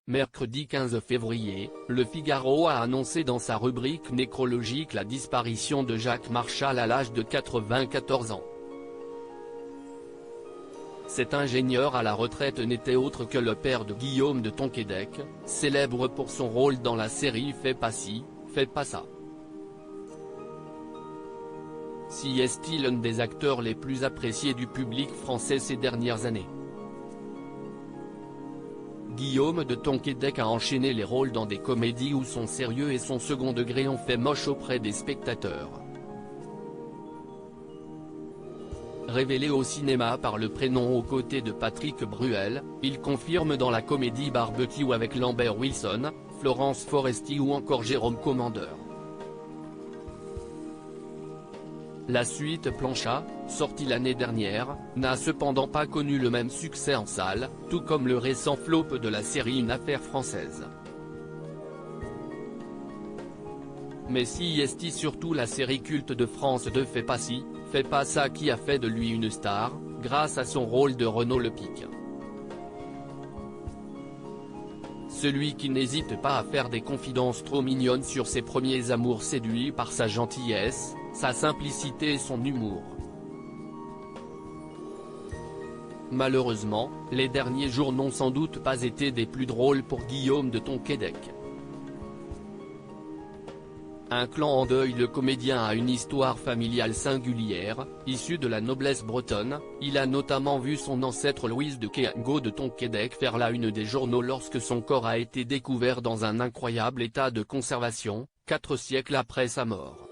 Mercredi 15 février, Le Figaro a annoncé dans sa rubrique nécrologique la disparition de Jacques Marchal à l'âge de 94 ans. Cet ingénieur à la retraite n'était autre que le père de Guillaume de Tonquédec, célèbre pour son rôle dans la série Fais pas ci, fais pas ça. Si est-il l'un des acteurs les plus appréciés du public français ces dernières années. Guillaume de Tonquédec a enchaîné les rôles dans des comédies où son sérieux et son second degré ont fait moche auprès des spectateurs. Révélé au cinéma par le prénom aux côtés de Patrick Bruel, il confirme dans la comédie Barbecue avec Lambert Wilson, Florence Foresti ou encore Jérôme Commandeur. La suite Planchat, sortie l'année dernière, n'a cependant pas connu le même succès en salle, tout comme le récent flop de la série Une affaire française. Mais si est surtout la série culte de France 2 Fais pas ci, fais pas ça qui a fait de lui une star, grâce à son rôle de Renaud Lepic. Celui qui n'hésite pas à faire des confidences trop mignonnes sur ses premiers amours séduits par sa gentillesse, sa simplicité et son humour. Malheureusement, les derniers jours n'ont sans doute pas été des plus drôles pour Guillaume de Tonquédec. Un clan en deuil. Le comédien a une histoire familiale singulière, issue de la noblesse bretonne. Il a notamment vu son ancêtre Louise de Quéango de Tonquédec faire la une des journaux lorsque son corps a été découvert dans un incroyable état de conservation, 4 siècles après sa mort.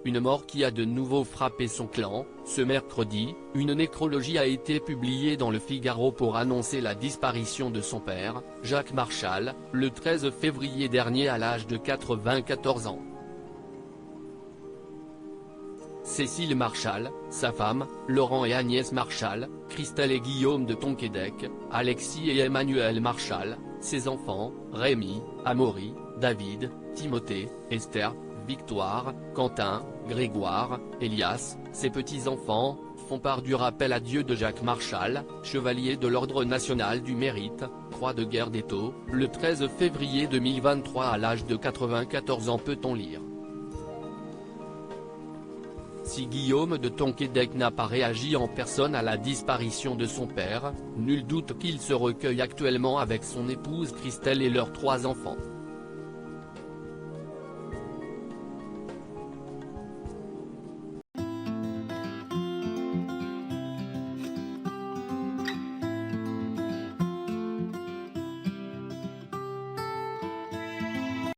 Une mort qui a de nouveau frappé son clan. Ce mercredi, une nécrologie a été publiée dans Le Figaro pour annoncer la disparition de son père, Jacques Marchal, le 13 février dernier à l'âge de 94 ans. Cécile Marchal, sa femme, Laurent et Agnès Marchal, Christelle et Guillaume de Tonquédec, Alexis et Emmanuel Marchal, ses enfants, Rémi, Amaury, David, Timothée, Esther, Victoire, Quentin, Grégoire, Elias, ses petits-enfants, font part du rappel à Dieu de Jacques Marchal, chevalier de l'Ordre national du mérite, croix de guerre d'Étaux, le 13 février 2023 à l'âge de 94 ans peut-on lire. Si Guillaume de Tonquédec n'a pas réagi en personne à la disparition de son père, nul doute qu'il se recueille actuellement avec son épouse Christelle et leurs 3 enfants.